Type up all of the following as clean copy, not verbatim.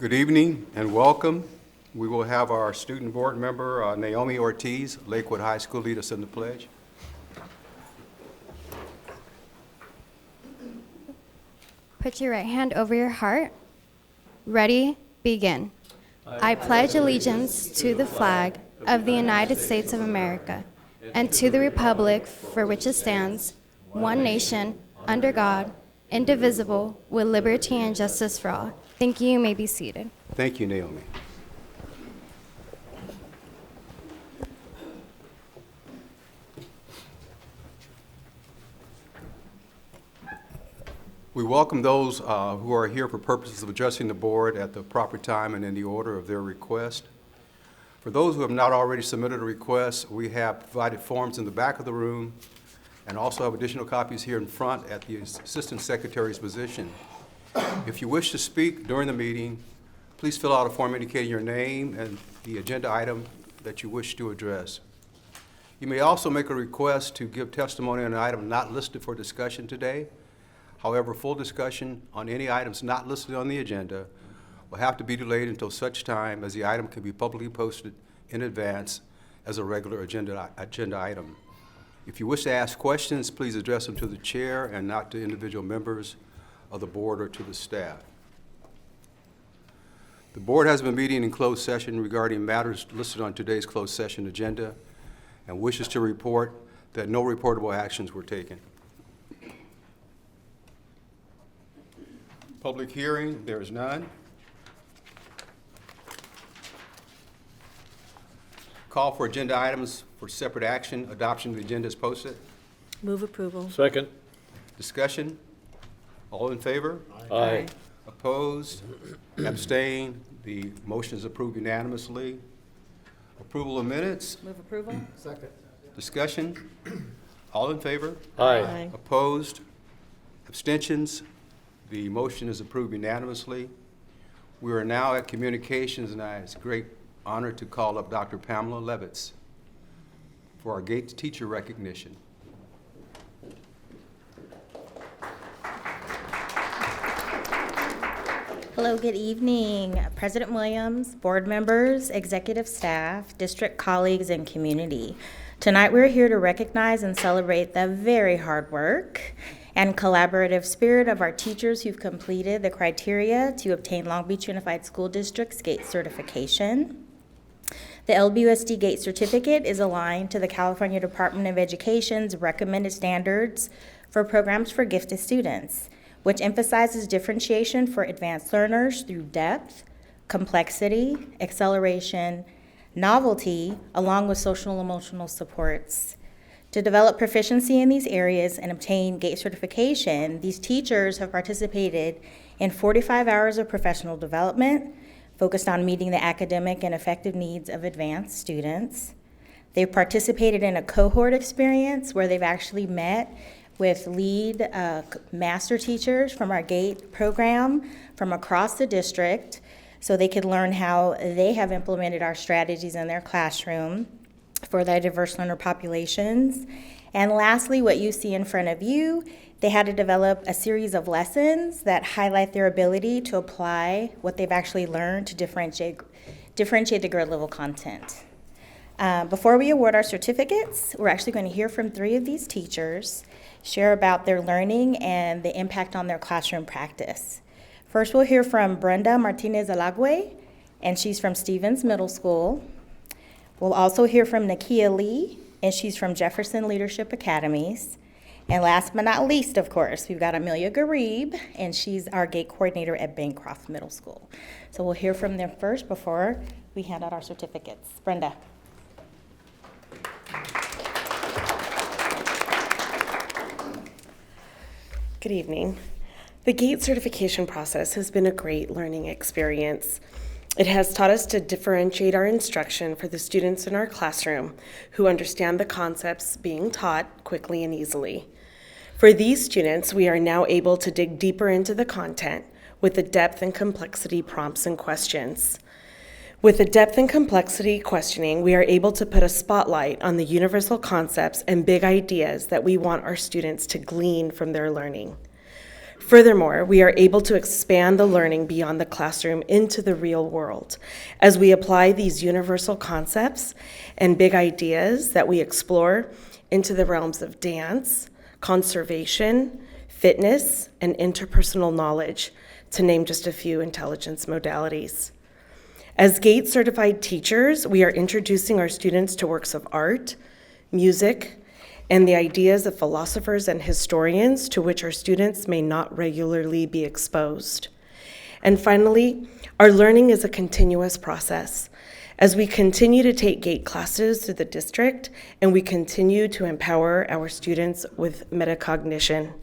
Good evening and welcome. We will have our student board member, Naomi Ortiz, Lakewood High School, lead us in the pledge. Put your right hand over your heart. Ready, begin. I pledge allegiance to the flag of the United States of America and to the republic for which it stands, one nation, under God, indivisible, with liberty and justice for all. Thank you. You may be seated. Thank you, Naomi. We welcome those who are here for purposes of addressing the board at the proper time and in the order of their request. For those who have not already submitted a request, we have provided forms in the back of the room and also have additional copies here in front at the Assistant Secretary's position. If you wish to speak during the meeting, please fill out a form indicating your name and the agenda item that you wish to address. You may also make a request to give testimony on an item not listed for discussion today. However, full discussion on any items not listed on the agenda will have to be delayed until such time as the item can be publicly posted in advance as a regular agenda item. If you wish to ask questions, please address them to the chair and not to individual members of the board or to the staff. The board has been meeting in closed session regarding matters listed on today's closed session agenda and wishes to report that no reportable actions were taken. Public hearing, there is none. Call for agenda items for separate action. Adoption of the agenda is posted. Move approval. Second. Discussion? All in favor? Aye. Opposed? Abstain? The motion is approved unanimously. Approval of minutes? Move approval. Second. Discussion? All in favor? Aye. Opposed? Abstentions? The motion is approved unanimously. We are now at communications, and it's a great honor to call up Dr. Pamela Leavitt for our Gates teacher recognition. Hello, good evening, President Williams, board members, executive staff, district colleagues, and community. Tonight we're here to recognize and celebrate the very hard work and collaborative spirit of our teachers who've completed the criteria to obtain Long Beach Unified School District's GATE certification. The LBUSD GATE certificate is aligned to the California Department of Education's recommended standards for programs for gifted students, which emphasizes differentiation for advanced learners through depth, complexity, acceleration, novelty, along with social and emotional supports. To develop proficiency in these areas and obtain GATE certification, these teachers have participated in 45 hours of professional development focused on meeting the academic and affective needs of advanced students. They've participated in a cohort experience where they've actually met with lead master teachers from our GATE program from across the district so they could learn how they have implemented our strategies in their classroom for their diverse learner populations. And lastly, what you see in front of you, they had to develop a series of lessons that highlight their ability to apply what they've actually learned to differentiate the grade level content. Before we award our certificates, we're actually going to hear from 3 of these teachers, share about their learning and the impact on their classroom practice. First, we'll hear from Brenda Martinez-Alagüe, and she's from Stevens Middle School. We'll also hear from Nakia Lee, and she's from Jefferson Leadership Academies. And last but not least, of course, we've got Amelia Garib, and she's our GATE coordinator at Bancroft Middle School. So we'll hear from them first before we hand out our certificates. Brenda. Good evening. The GATE certification process has been a great learning experience. It has taught us to differentiate our instruction for the students in our classroom who understand the concepts being taught quickly and easily. For these students, we are now able to dig deeper into the content with the depth and complexity prompts and questions. With the depth and complexity questioning, we are able to put a spotlight on the universal concepts and big ideas that we want our students to glean from their learning. Furthermore, we are able to expand the learning beyond the classroom into the real world as we apply these universal concepts and big ideas that we explore into the realms of dance, conservation, fitness, and interpersonal knowledge, to name just a few intelligence modalities. As GATE certified teachers, we are introducing our students to works of art, music, and the ideas of philosophers and historians to which our students may not regularly be exposed. And finally, our learning is a continuous process as we continue to take GATE classes through the district and we continue to empower our students with metacognition.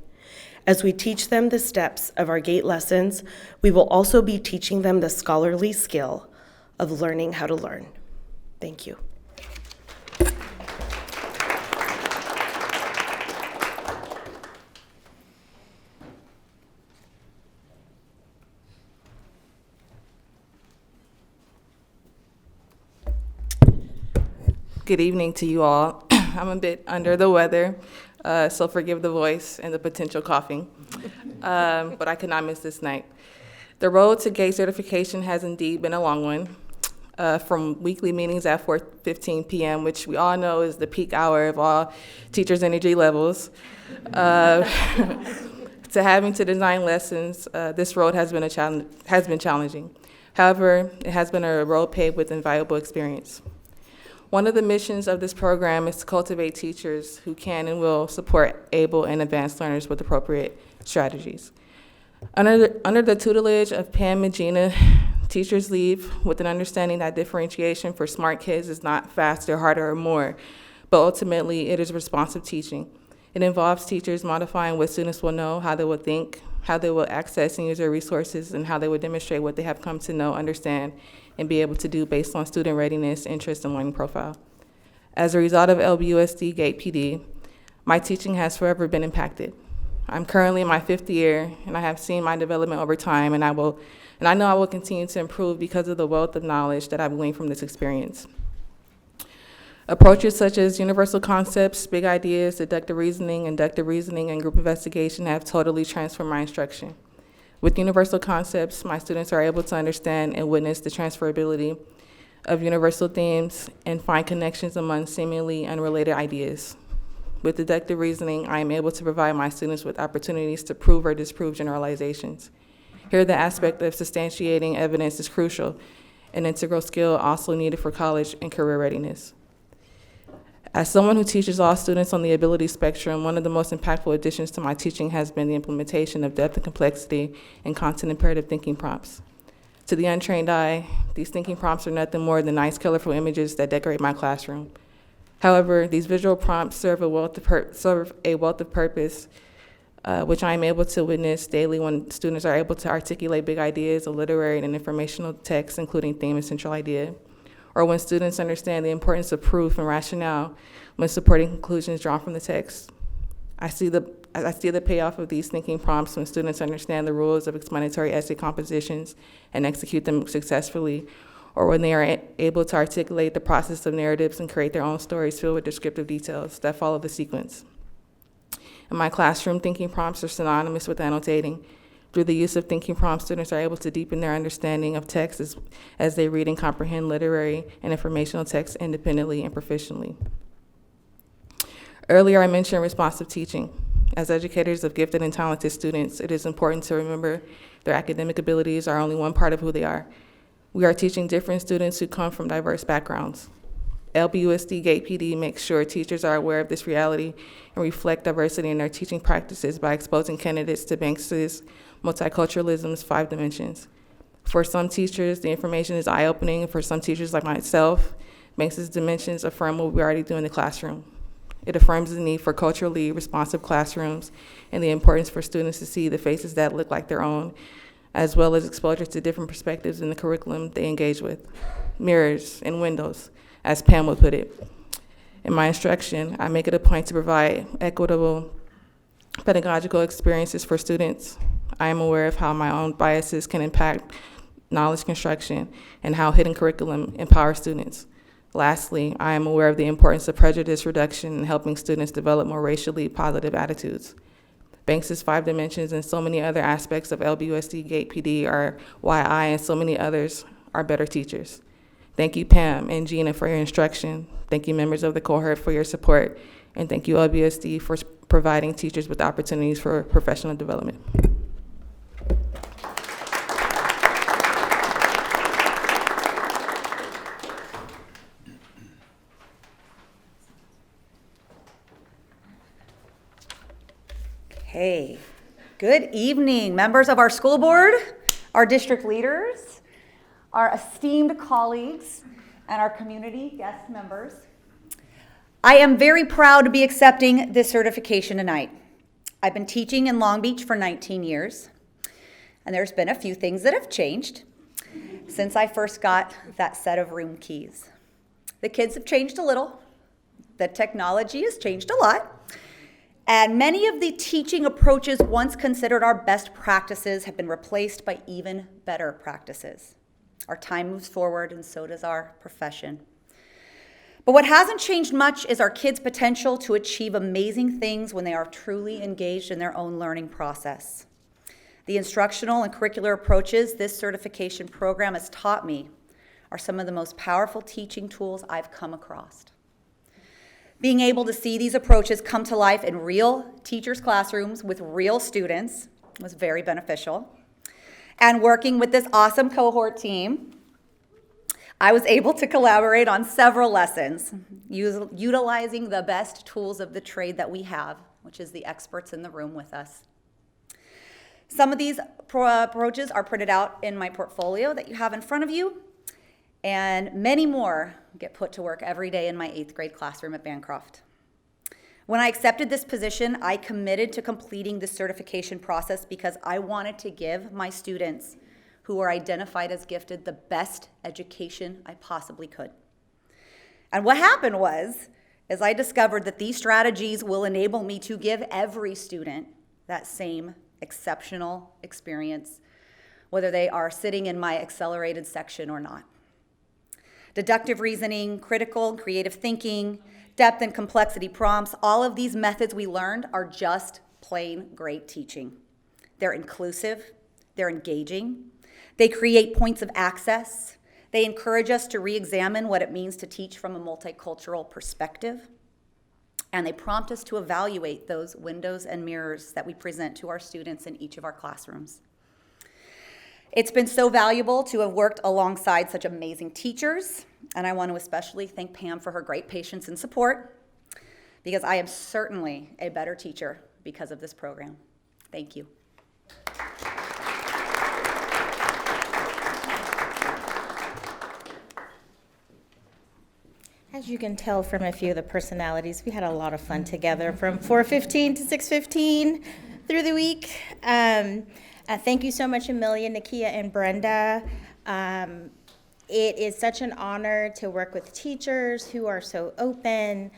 As we teach them the steps of our GATE lessons, we will also be teaching them the scholarly skill of learning how to learn. Thank you. Good evening to you all. I'm a bit under the weather, so forgive the voice and the potential coughing, but I could not miss this night. The road to GATE certification has indeed been a long one, from weekly meetings at 4:15 p.m., which we all know is the peak hour of all teachers' energy levels, to having to design lessons. This road has been challenging. However, it has been a road paved with invaluable experience. One of the missions of this program is to cultivate teachers who can and will support able and advanced learners with appropriate strategies. Under the tutelage of Pam and Gina, teachers leave with an understanding that differentiation for smart kids is not faster, harder, or more, but ultimately it is responsive teaching. It involves teachers modifying what students will know, how they will think, how they will access and use their resources, and how they will demonstrate what they have come to know, understand, and be able to do based on student readiness, interest, and learning profile. As a result of LBUSD GATE PD, my teaching has forever been impacted. I'm currently in my 5th year, and I have seen my development over time, and I know I will continue to improve because of the wealth of knowledge that I've gleaned from this experience. Approaches such as universal concepts, big ideas, deductive reasoning, inductive reasoning, and group investigation have totally transformed my instruction. With universal concepts, my students are able to understand and witness the transferability of universal themes and find connections among seemingly unrelated ideas. With deductive reasoning, I am able to provide my students with opportunities to prove or disprove generalizations. Here, the aspect of substantiating evidence is crucial, an integral skill also needed for college and career readiness. As someone who teaches all students on the ability spectrum, one of the most impactful additions to my teaching has been the implementation of depth and complexity and content imperative thinking prompts. To the untrained eye, these thinking prompts are nothing more than nice, colorful images that decorate my classroom. However, these visual prompts serve a wealth of purpose, which I am able to witness daily when students are able to articulate big ideas of literary and informational texts, including theme and central idea, or when students understand the importance of proof and rationale when supporting conclusions drawn from the text. I see the payoff of these thinking prompts when students understand the rules of explanatory essay compositions and execute them successfully, or when they are able to articulate the process of narratives and create their own stories filled with descriptive details that follow the sequence. In my classroom, thinking prompts are synonymous with annotating. Through the use of thinking prompts, students are able to deepen their understanding of text as they read and comprehend literary and informational texts independently and proficiently. Earlier, I mentioned responsive teaching. As educators of gifted and talented students, it is important to remember their academic abilities are only one part of who they are. We are teaching different students who come from diverse backgrounds. LBUSD GATE PD makes sure teachers are aware of this reality and reflect diversity in their teaching practices by exposing candidates to Banks's multiculturalism's 5 dimensions. For some teachers, the information is eye-opening, and for some teachers like myself, Banks's dimensions affirm what we already do in the classroom. It affirms the need for culturally responsive classrooms and the importance for students to see the faces that look like their own, as well as exposure to different perspectives in the curriculum they engage with. Mirrors and windows, as Pam would put it. In my instruction, I make it a point to provide equitable pedagogical experiences for students. I am aware of how my own biases can impact knowledge construction and how hidden curriculum empowers students. Lastly, I am aware of the importance of prejudice reduction in helping students develop more racially positive attitudes. Banks' 5 dimensions and so many other aspects of LBUSD, GATE PD are why I and so many others are better teachers. Thank you, Pam and Gina, for your instruction. Thank you, members of the cohort, for your support. And thank you, LBUSD, for providing teachers with opportunities for professional development. Hey, good evening, members of our school board, our district leaders, our esteemed colleagues, and our community guest members. I am very proud to be accepting this certification tonight. I've been teaching in Long Beach for 19 years, and there's been a few things that have changed since I first got that set of room keys. The kids have changed a little, the technology has changed a lot, and many of the teaching approaches once considered our best practices have been replaced by even better practices. Our time moves forward, and so does our profession. But what hasn't changed much is our kids' potential to achieve amazing things when they are truly engaged in their own learning process. The instructional and curricular approaches this certification program has taught me are some of the most powerful teaching tools I've come across. Being able to see these approaches come to life in real teachers' classrooms with real students was very beneficial. And working with this awesome cohort team, I was able to collaborate on several lessons, utilizing the best tools of the trade that we have, which is the experts in the room with us. Some of these approaches are printed out in my portfolio that you have in front of you, and many more get put to work every day in my 8th grade classroom at Bancroft. When I accepted this position, I committed to completing the certification process because I wanted to give my students who were identified as gifted the best education I possibly could. And what happened was I discovered that these strategies will enable me to give every student that same exceptional experience, whether they are sitting in my accelerated section or not. Deductive reasoning, critical and creative thinking, depth and complexity prompts, all of these methods we learned are just plain great teaching. They're inclusive, they're engaging, they create points of access, they encourage us to re-examine what it means to teach from a multicultural perspective, and they prompt us to evaluate those windows and mirrors that we present to our students in each of our classrooms. It's been so valuable to have worked alongside such amazing teachers, and I want to especially thank Pam for her great patience and support, because I am certainly a better teacher because of this program. Thank you. As you can tell from a few of the personalities, we had a lot of fun together from 4:15 to 6:15 through the week. Thank you so much, Amelia, Nakia, and Brenda. It is such an honor to work with teachers who are so open,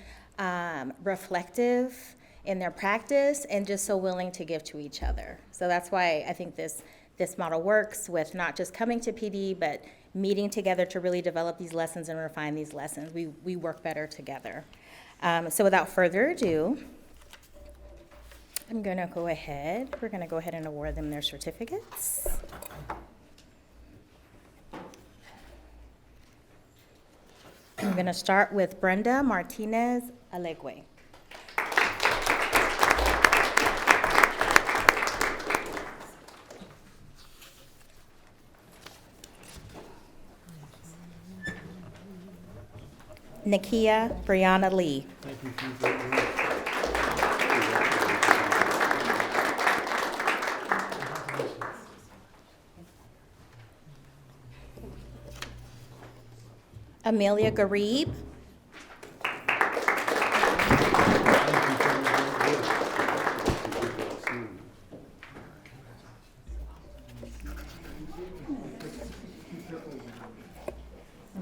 reflective in their practice, and just so willing to give to each other. So that's why I think this model works with not just coming to PD, but meeting together to really develop these lessons and refine these lessons. We work better together. So without further ado, we're going to go ahead and award them their certificates. I'm going to start with Brenda Martinez Alegwe. Nakia Brianna Lee. Amelia Garib.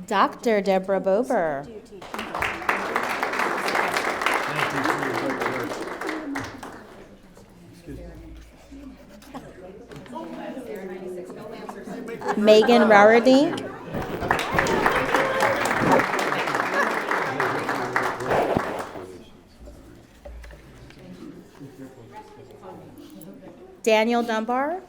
Dr. Deborah Bober. Megan Rauerdink. Daniel Dunbar.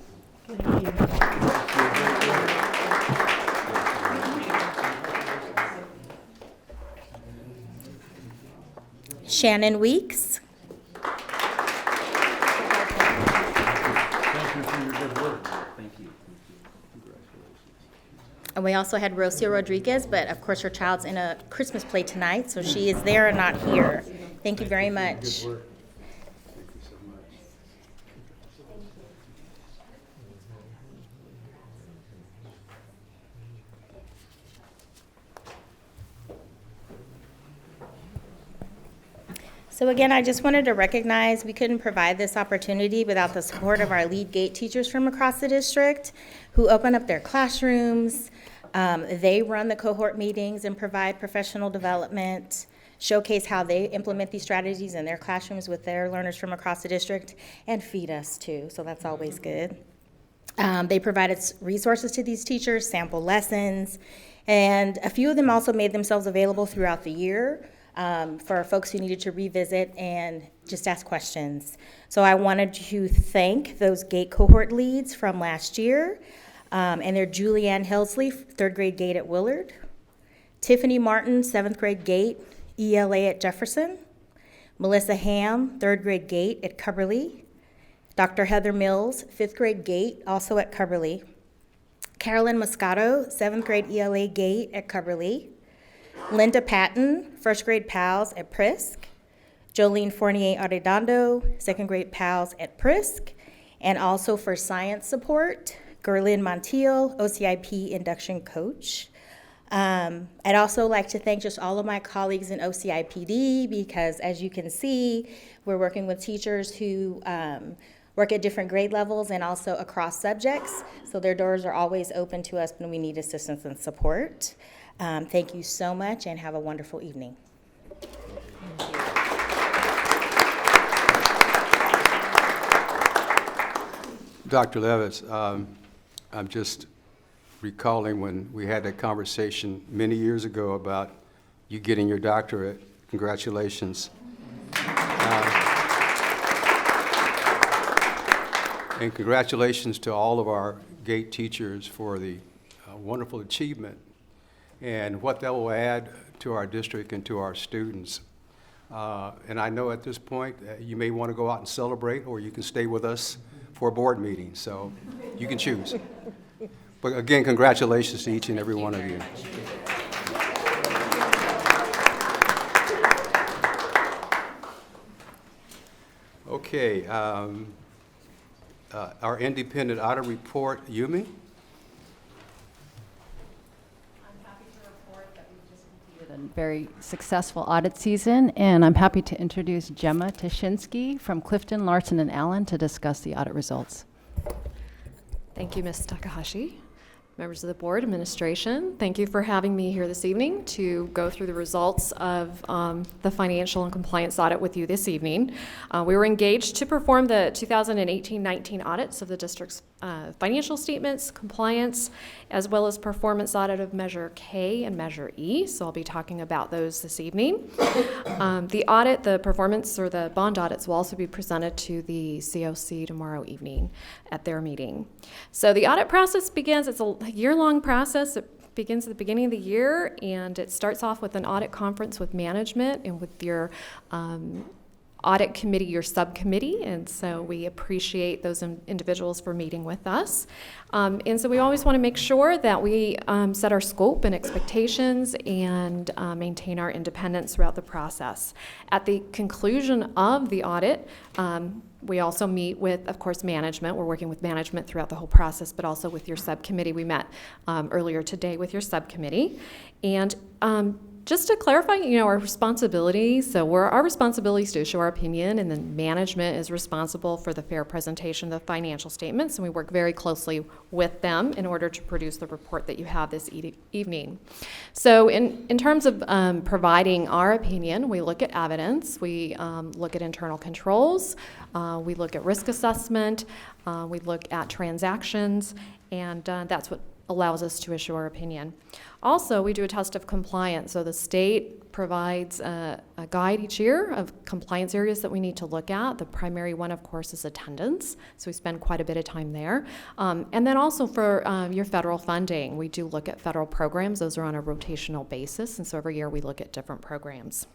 Shannon Weeks. Thank you for your good work. Thank you. And we also had Rocio Rodriguez, but of course her child's in a Christmas play tonight, so she is there and not here. Thank you very much. So again, I just wanted to recognize we couldn't provide this opportunity without the support of our lead gate teachers from across the district who open up their classrooms. They run the cohort meetings and provide professional development, showcase how they implement these strategies in their classrooms with their learners from across the district, and feed us too, so that's always good. They provided resources to these teachers, sample lessons, and a few of them also made themselves available throughout the year for folks who needed to revisit and just ask questions. So I wanted to thank those GATE cohort leads from last year, and they're Julianne Helsley, third grade GATE at Willard, Tiffany Martin, seventh grade GATE, ELA at Jefferson, Melissa Ham, third grade GATE at Cubberley, Dr. Heather Mills, fifth grade GATE, also at Cubberley, Carolyn Moscato, seventh grade ELA GATE at Cubberley, Linda Patton, first grade PALS at Prisk, Jolene Fournier Arredondo, second grade PALS at Prisk, and also for science support, Gerlin Montiel, OCIP induction coach. I'd also like to thank just all of my colleagues in OCIPD because as you can see, we're working with teachers who work at different grade levels and also across subjects, so their doors are always open to us when we need assistance and support. Thank you so much and have a wonderful evening. Dr. Leavitt, I'm just recalling when we had that conversation many years ago about you getting your doctorate. Congratulations. And congratulations to all of our GATE teachers for the wonderful achievement and what that will add to our district and to our students. And I know at this point you may want to go out and celebrate, or you can stay with us for a board meeting, so you can choose. But again, congratulations to each and every one of you. Okay, our independent audit report, Yumi? A very successful audit season, and I'm happy to introduce Gemma Tashinsky from Clifton, Larson, and Allen to discuss the audit results. Thank you, Ms. Takahashi. Members of the board, administration, thank you for having me here this evening to go through the results of the financial and compliance audit with you this evening. We were engaged to perform the 2018-19 audits of the district's financial statements, compliance, as well as performance audit of Measure K and Measure E, so I'll be talking about those this evening. The audit, the performance or the bond audits will also be presented to the COC tomorrow evening at their meeting. So the audit process begins, it's a year-long process. It begins at the beginning of the year, and it starts off with an audit conference with management and with your audit committee, your subcommittee, and so we appreciate those individuals for meeting with us. And so we always want to make sure that we set our scope and expectations and maintain our independence throughout the process. At the conclusion of the audit, we also meet with, of course, management. We're working with management throughout the whole process, but also with your subcommittee. We met earlier today with your subcommittee. And just to clarify, our responsibilities. So our responsibilities to show our opinion, and then management is responsible for the fair presentation of the financial statements, and we work very closely with them in order to produce the report that you have this evening. So in terms of providing our opinion, we look at evidence, we look at internal controls, we look at risk assessment, we look at transactions, and that's what allows us to issue our opinion. Also, we do a test of compliance. So the state provides a guide each year of compliance areas that we need to look at. The primary one, of course, is attendance. So we spend quite a bit of time there. And then also for your federal funding, we do look at federal programs. Those are on a rotational basis. And so every year we look at different programs.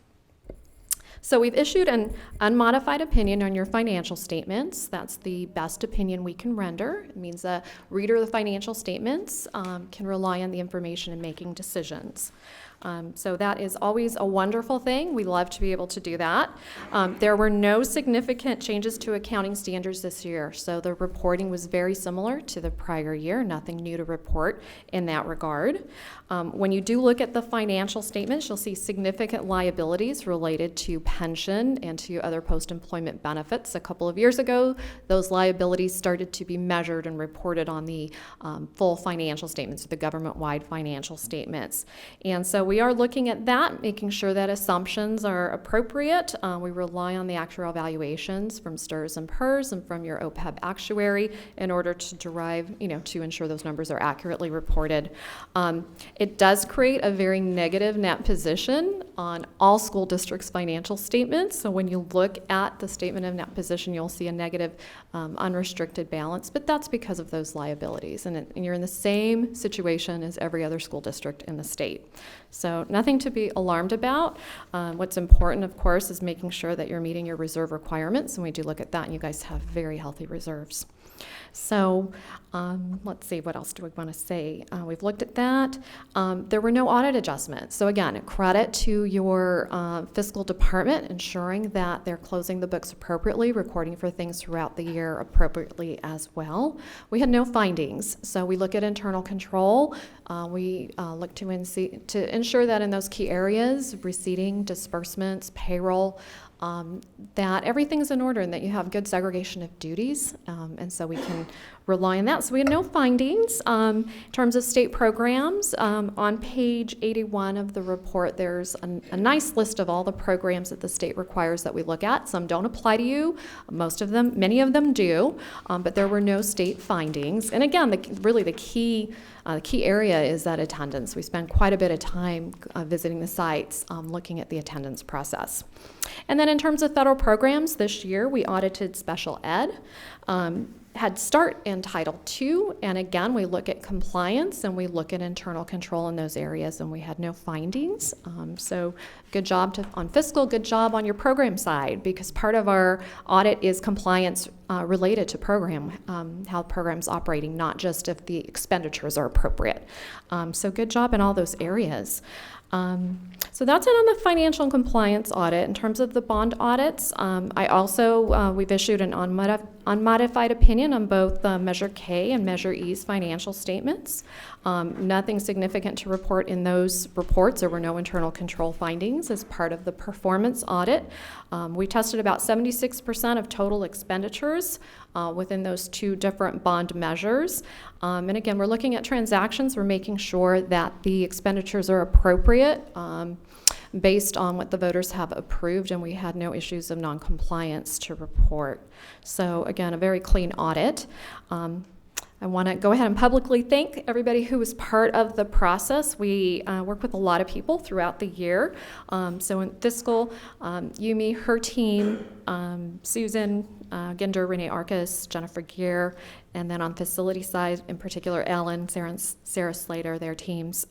So we've issued an unmodified opinion on your financial statements. That's the best opinion we can render. It means a reader of the financial statements can rely on the information in making decisions. So that is always a wonderful thing. We love to be able to do that. There were no significant changes to accounting standards this year, so the reporting was very similar to the prior year. Nothing new to report in that regard. When you do look at the financial statements, you'll see significant liabilities related to pension and to other post-employment benefits. A couple of years ago, those liabilities started to be measured and reported on the full financial statements, the government-wide financial statements. And so we are looking at that, making sure that assumptions are appropriate. We rely on the actuarial valuations from STRS and PERS and from your OPEB actuary in order to derive, to ensure those numbers are accurately reported. It does create a very negative net position on all school districts' financial statements. So when you look at the statement of net position, you'll see a negative unrestricted balance, but that's because of those liabilities. And you're in the same situation as every other school district in the state. So nothing to be alarmed about. What's important, of course, is making sure that you're meeting your reserve requirements, and we do look at that, and you guys have very healthy reserves. So let's see, what else do we want to say? We've looked at that. There were no audit adjustments. So again, a credit to your fiscal department, ensuring that they're closing the books appropriately, recording for things throughout the year appropriately as well. We had no findings. So we look at internal control. We look to ensure that in those key areas, receipting, disbursements, payroll, that everything's in order and that you have good segregation of duties, and so we can rely on that. So we had no findings. In terms of state programs, on page 81 of the report, there's a nice list of all the programs that the state requires that we look at. Some don't apply to you. Many of them do, but there were no state findings. And again, the key area is that attendance. We spend quite a bit of time visiting the sites, looking at the attendance process. And then in terms of federal programs, this year we audited special ed, Head Start and Title II, and again, we look at compliance and we look at internal control in those areas, and we had no findings. So good job on fiscal, good job on your program side, because part of our audit is compliance related to program, how the program's operating, not just if the expenditures are appropriate. So good job in all those areas. So that's it on the financial and compliance audit. In terms of the bond audits, we've issued an unmodified opinion on both Measure K and Measure E's financial statements. Nothing significant to report in those reports. There were no internal control findings as part of the performance audit. We tested about 76% of total expenditures within those two different bond measures. And again, we're looking at transactions. We're making sure that the expenditures are appropriate based on what the voters have approved, and we had no issues of noncompliance to report. So again, a very clean audit. I want to go ahead and publicly thank everybody who was part of the process. We work with a lot of people throughout the year. So in fiscal, Yumi, her team, Susan Ginder, Renee Arcus, Jennifer Gear, and then on facility side, in particular, Ellen, Sarah Slater, their teams.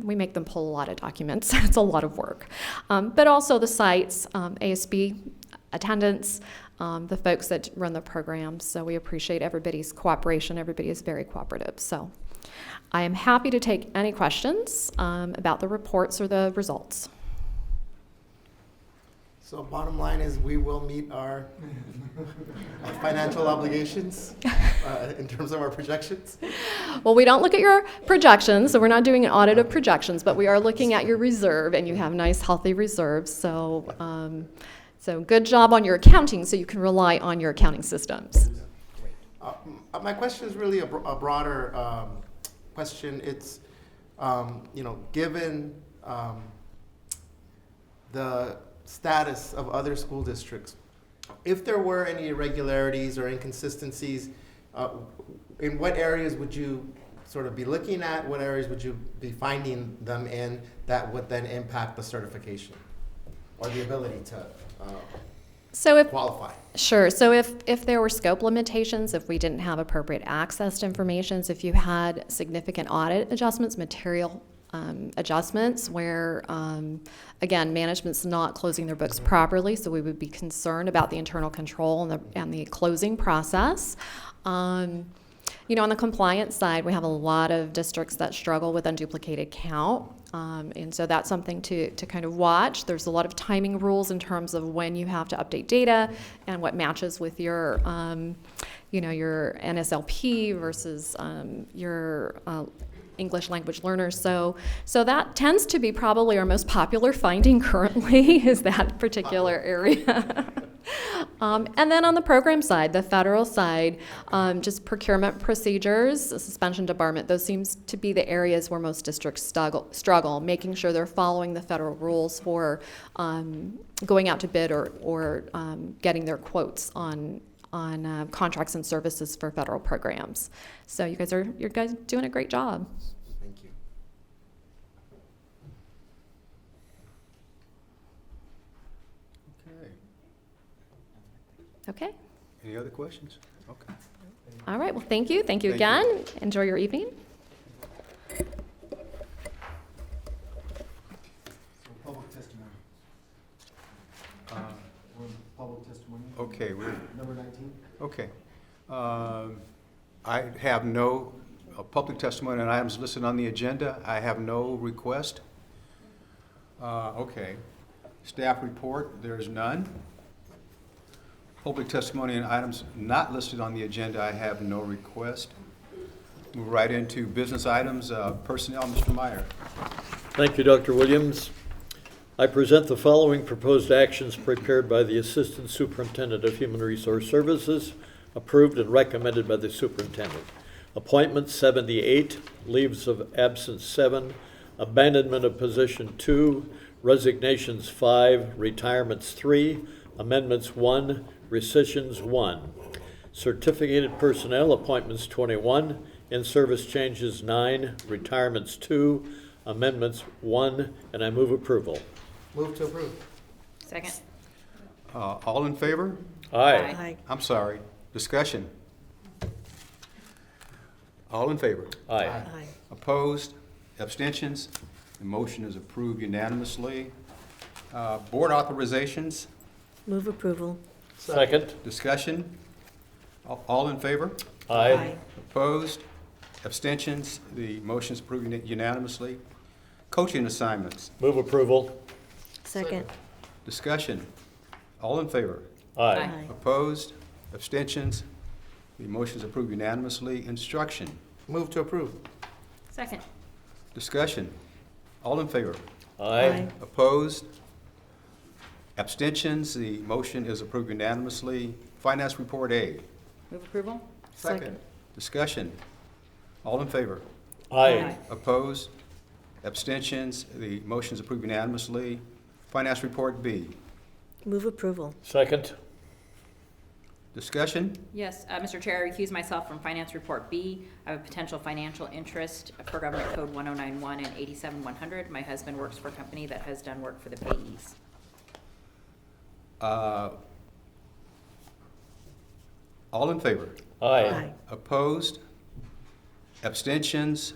We make them pull a lot of documents. It's a lot of work. But also the sites, ASB, attendance, the folks that run the programs. So we appreciate everybody's cooperation. Everybody is very cooperative. So I am happy to take any questions about the reports or the results. So bottom line is we will meet our financial obligations in terms of our projections. Well, we don't look at your projections, so we're not doing an audit of projections, but we are looking at your reserve, and you have nice, healthy reserves. So, so good job on your accounting, so you can rely on your accounting systems. My question is really a broader question. It's, given the status of other school districts, if there were any irregularities or inconsistencies, in what areas would you sort of be looking at? What areas would you be finding them in that would then impact the certification or the ability to So if qualify? Sure. So if there were scope limitations, if we didn't have appropriate access to information, so if you had significant audit adjustments, material adjustments where, again, management's not closing their books properly, so we would be concerned about the internal control and the closing process. You know, on the compliance side, we have a lot of districts that struggle with unduplicated count. And so that's something to kind of watch. There's a lot of timing rules in terms of when you have to update data and what matches with your, you know, your NSLP versus your English language learners. So that tends to be probably our most popular finding currently is that particular area. And then on the program side, the federal side, just procurement procedures, suspension, debarment, those seems to be the areas where most districts struggle, making sure they're following the federal rules for going out to bid or getting their quotes on contracts and services for federal programs. So you're guys doing a great job. Thank you. Okay. Okay. Any other questions? Okay. All right. Well, thank you. Thank you again. Enjoy your evening. Public testimony. Public testimony. Okay. Number 19. Okay. I have no public testimony on items listed on the agenda. I have no request. Okay. Staff report, there's none. Public testimony on items not listed on the agenda, I have no request. Move right into business items. Personnel, Mr. Meyer. Thank you, Dr. Williams. I present the following proposed actions prepared by the Assistant Superintendent of Human Resource Services, approved and recommended by the Superintendent. Appointment 78, leaves of absence 7, abandonment of position 2, resignations 5, retirements 3, amendments 1, rescissions 1. Certificated personnel appointments 21, in-service changes 9, retirements 2, amendments 1, and I move approval. Move to approve. Second. All in favor? Aye. I'm sorry. Discussion. All in favor? Aye. Opposed? Abstentions? The motion is approved unanimously. Board authorizations? Move approval. Second. Discussion? All in favor? Aye. Opposed? Abstentions? The motion is approved unanimously. Coaching assignments? Move approval. Second. Discussion? All in favor? Aye. Opposed? Abstentions? The motion is approved unanimously. Instruction? Move to approve. Second. Discussion? All in favor? Aye. Opposed? Abstentions? The motion is approved unanimously. Finance Report A. Move approval. Second. Discussion? All in favor? Aye. Opposed? Abstentions? The motion is approved unanimously. Finance Report B. Move approval. Second. Discussion? Yes, Mr. Chair, I recuse myself from Finance Report B. I have a potential financial interest for Government Code 1091 and 87100. My husband works for a company that has done work for the payees. All in favor? Aye. Opposed? Abstentions?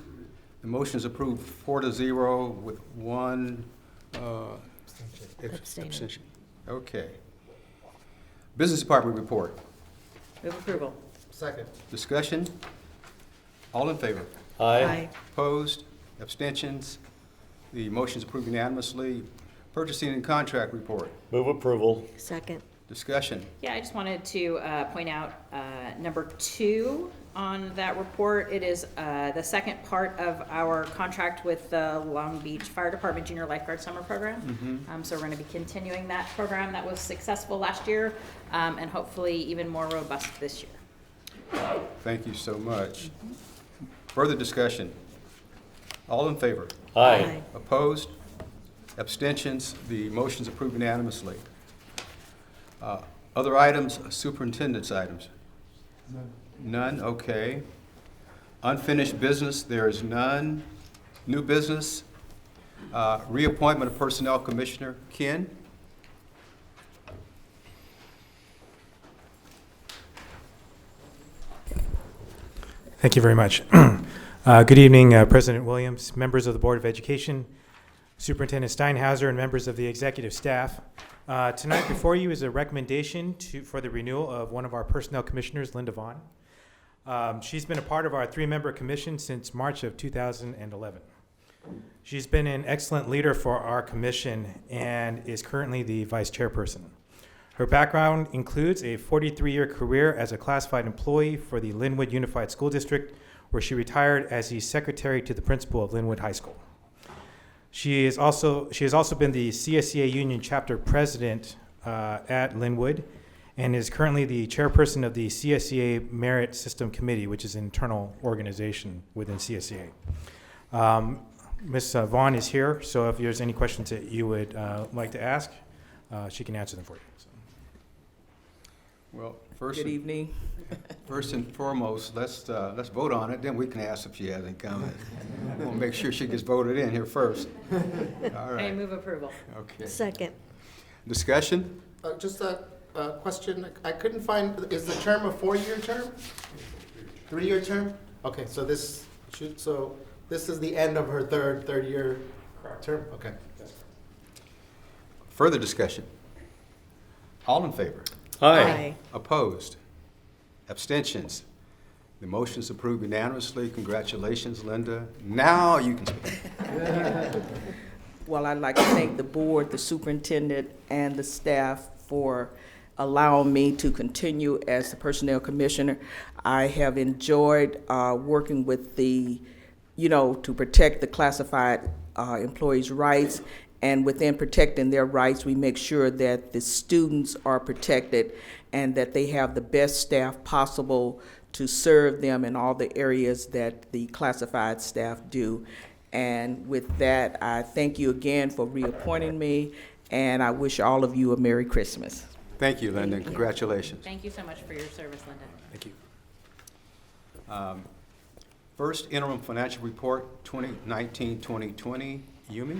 The motion is approved 4-0 with one abstention. Okay. Business Department report. Move approval. Second. Discussion? All in favor? Aye. Opposed? Abstentions? The motion is approved unanimously. Purchasing and contract report. Move approval. Second. Discussion? Yeah, I just wanted to point out number 2 on that report. It is the second part of our contract with the Long Beach Fire Department Junior Lifeguard Summer Program. So we're going to be continuing that program that was successful last year and hopefully even more robust this year. Thank you so much. Further discussion? All in favor? Aye. Opposed? Abstentions? The motion is approved unanimously. Other items, superintendent's items? None, okay. Unfinished business, there is none. New business, reappointment of Personnel Commissioner. Ken? Thank you very much. Good evening, President Williams, members of the Board of Education, Superintendent Steinhauser, and members of the executive staff. Tonight before you is a recommendation for the renewal of one of our personnel commissioners, Linda Vaughn. She's been a part of our 3-member commission since March of 2011. She's been an excellent leader for our commission and is currently the vice chairperson. Her background includes a 43-year career as a classified employee for the Linwood Unified School District, where she retired as the secretary to the principal of Linwood High School. She has also been the CSEA Union Chapter President at Linwood and is currently the chairperson of the CSEA Merit System Committee, which is an internal organization within CSEA. Ms. Vaughn is here, so if there's any questions that you would like to ask, she can answer them for you. So. Well, Good evening. First and foremost, let's vote on it, then we can ask if she has any comments. We'll make sure she gets voted in here first. All right. I move approval. Okay. Second. Discussion? Just a question. I couldn't find, is the term a 4-year term? 3-year term? Okay, so this is the end of her third year term? Okay. Further discussion? All in favor? Aye. Opposed? Abstentions? The motion is approved unanimously. Congratulations, Linda. Now you can speak. Well, I'd like to thank the board, the superintendent, and the staff for allowing me to continue as the personnel commissioner. I have enjoyed working with to protect the classified employees' rights. And within protecting their rights, we make sure that the students are protected and that they have the best staff possible to serve them in all the areas that the classified staff do. And with that, I thank you again for reappointing me, and I wish all of you a Merry Christmas. Thank you, Linda, and congratulations. Thank you so much for your service, Linda. Thank you. First interim financial report, 2019-2020. Yumi?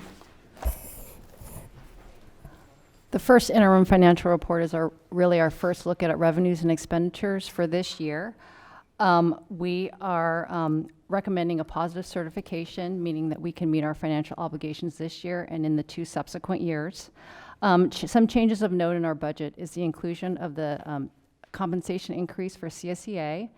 The first interim financial report is really our first look at revenues and expenditures for this year. We are recommending a positive certification, meaning that we can meet our financial obligations this year and in the 2 subsequent years. Some changes of note in our budget is the inclusion of the compensation increase for CSEA,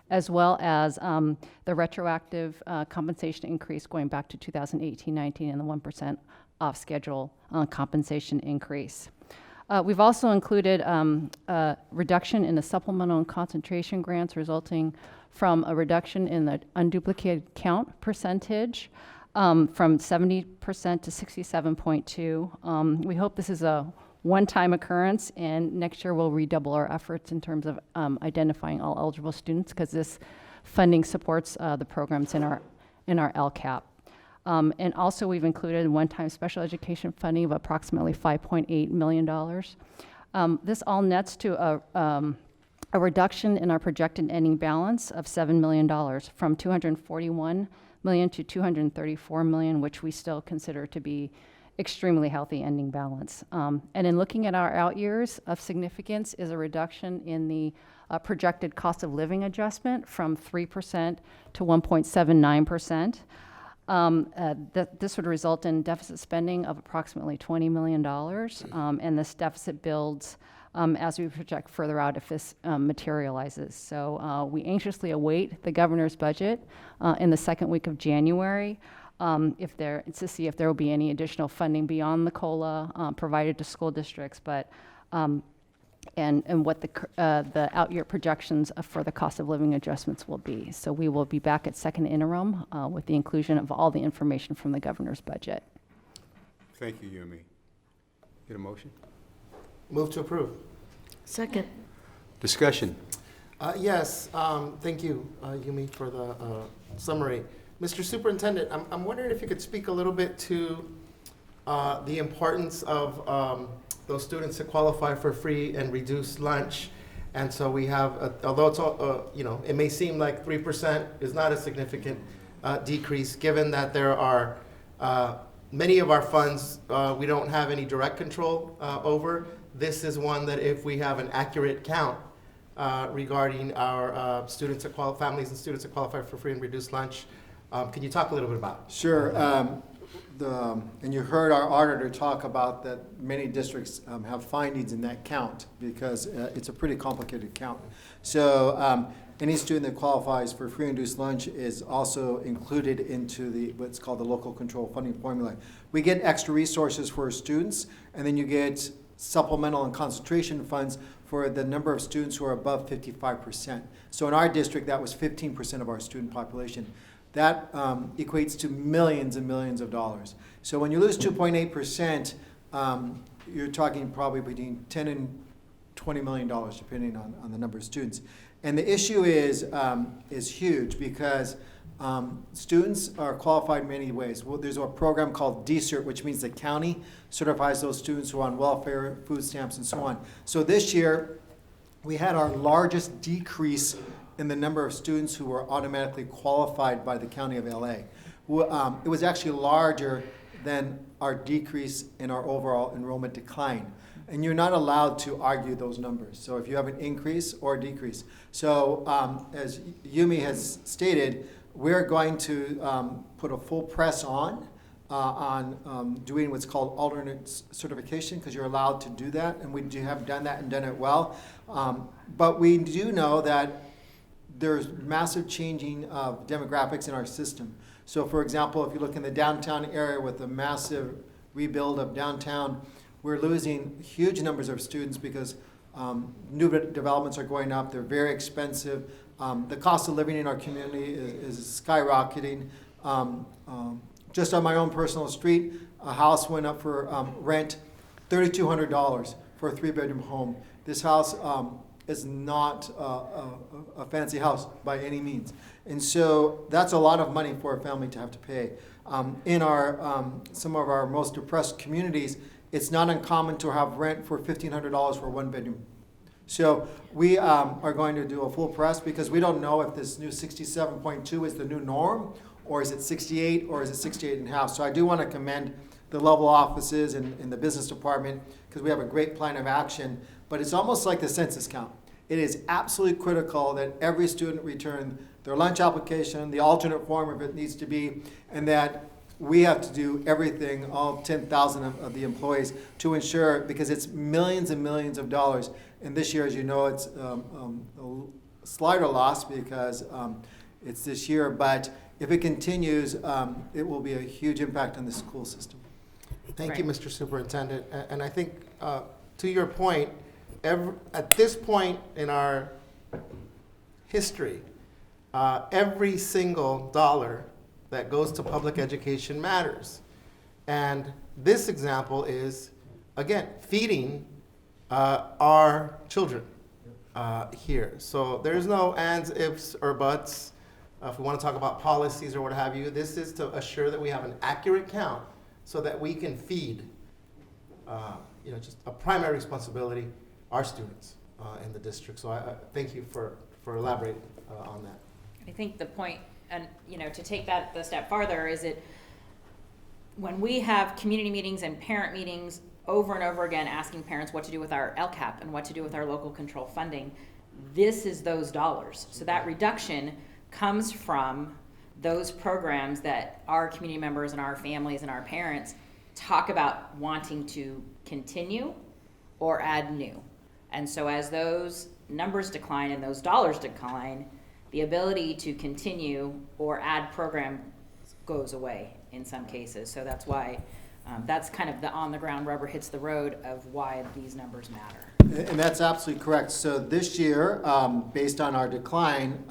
as well as the retroactive compensation increase going back to 2018-19 and the 1% off-schedule compensation increase. We've also included a reduction in the supplemental and concentration grants resulting from a reduction in the unduplicated count percentage from 70% to 67.2. We hope this is a one-time occurrence, and next year we'll redouble our efforts in terms of identifying all eligible students, because this funding supports the programs in our LCAP. And also we've included one-time special education funding of approximately $5.8 million. This all nets to a reduction in our projected ending balance of $7 million from $241 million to $234 million, which we still consider to be extremely healthy ending balance. And in looking at our out years, of significance is a reduction in the projected cost of living adjustment from 3% to 1.79%. This would result in deficit spending of approximately $20 million, and this deficit builds as we project further out if this materializes. So we anxiously await the governor's budget in the second week of January to see if there will be any additional funding beyond the COLA provided to school districts, but and what the out-year projections for the cost of living adjustments will be. So we will be back at second interim with the inclusion of all the information from the governor's budget. Thank you, Yumi. Get a motion? Move to approve. Second. Discussion? Yes, thank you, Yumi, for the summary. Mr. Superintendent, I'm wondering if you could speak a little bit to the importance of those students that qualify for free and reduced lunch, And so we have, although it's, it may seem like 3% is not a significant decrease, given that there are many of our funds we don't have any direct control over. This is one that if we have an accurate count regarding our students that families and students that qualify for free and reduced lunch, can you talk a little bit about it? Sure. And you heard our auditor talk about that many districts have findings in that count because it's a pretty complicated count. So any student that qualifies for free and reduced lunch is also included into what's called the local control funding formula. We get extra resources for students, and then you get supplemental and concentration funds for the number of students who are above 55%. So in our district, that was 15% of our student population. That equates to millions and millions of dollars. So when you lose 2.8%, you're talking probably between 10 and $20 million, depending on the number of students. And the issue is huge because students are qualified in many ways. Well, there's a program called DCERT, which means the county certifies those students who are on welfare, food stamps, and so on. So this year, we had our largest decrease in the number of students who were automatically qualified by the County of LA. It was actually larger than our decrease in our overall enrollment decline. And you're not allowed to argue those numbers. So if you have an increase or a decrease. So as Yumi has stated, we're going to put a full press on doing what's called alternate certification, because you're allowed to do that, and we have done that and done it well. But we do know that there's massive changing of demographics in our system. So for example, if you look in the downtown area with the massive rebuild of downtown, we're losing huge numbers of students because new developments are going up. They're very expensive. The cost of living in our community is skyrocketing. Just on my own personal street, a house went up for rent $3,200 for a 3-bedroom home. This house is not a fancy house by any means. And so that's a lot of money for a family to have to pay. In our some of our most depressed communities, it's not uncommon to have rent for $1,500 for a 1-bedroom. So we are going to do a full press because we don't know if this new 67.2 is the new norm, or is it 68, or is it 68.5. So I do want to commend the level offices and the business department because we have a great plan of action. But it's almost like the census count. It is absolutely critical that every student return their lunch application, the alternate form if it needs to be, and that we have to do everything, all 10,000 of the employees, to ensure, because it's millions and millions of dollars. And this year, as you know, it's a slighter loss because it's this year. But if it continues, it will be a huge impact on the school system. Thank you, Mr. Superintendent. And I think, to your point, at this point in our history, every single dollar that goes to public education matters. And this example is, again, feeding our children here. So there's no ands, ifs, or buts. If we want to talk about policies or what have you, this is to assure that we have an accurate count so that we can feed, just a primary responsibility, our students in the district. So I thank you for elaborating on that. I think the point, and to take that a step farther, is it when we have community meetings and parent meetings over and over again asking parents what to do with our LCAP and what to do with our local control funding, this is those dollars. So that reduction comes from those programs that our community members and our families and our parents talk about wanting to continue or add new. And so as those numbers decline and those dollars decline, the ability to continue or add program goes away in some cases. So that's why, that's kind of the on-the-ground rubber hits the road of why these numbers matter. And that's absolutely correct. So this year, based on our decline,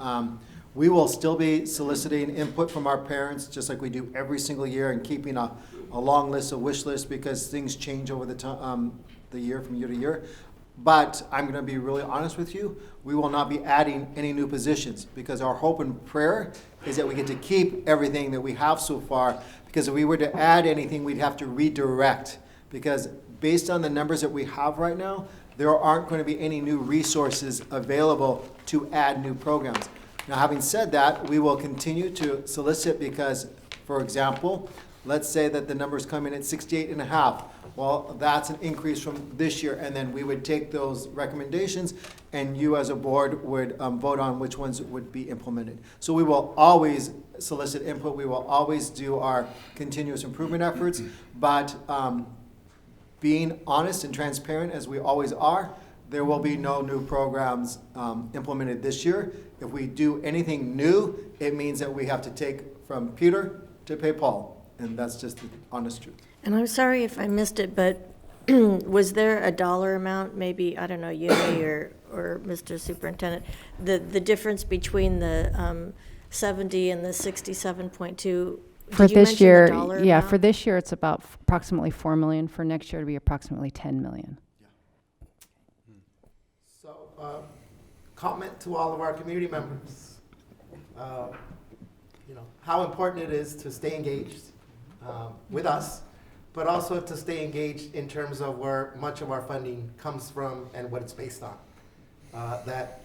we will still be soliciting input from our parents, just like we do every single year, and keeping a long list, a wish list, because things change over the year from year to year. But I'm going to be really honest with you, we will not be adding any new positions, because our hope and prayer is that we get to keep everything that we have so far, because if we were to add anything, we'd have to redirect, because based on the numbers that we have right now, there aren't going to be any new resources available to add new programs. Now, having said that, we will continue to solicit because, for example, let's say that the numbers come in at 68.5. Well, that's an increase from this year, and then we would take those recommendations, and you as a board would vote on which ones would be implemented. So we will always solicit input. We will always do our continuous improvement efforts, but being honest and transparent as we always are, there will be no new programs implemented this year. If we do anything new, it means that we have to take from Peter to pay Paul, and that's just the honest truth. And I'm sorry if I missed it, but was there a dollar amount, maybe, I don't know, you or Mr. Superintendent, the difference between the 70 and the 67.2? For Did you this mention the year, dollar yeah, amount? for this year, it's about approximately 4 million. For next year, it'll be approximately 10 million. So, comment to all of our community members. How important it is to stay engaged with us, but also to stay engaged in terms of where much of our funding comes from and what it's based on. That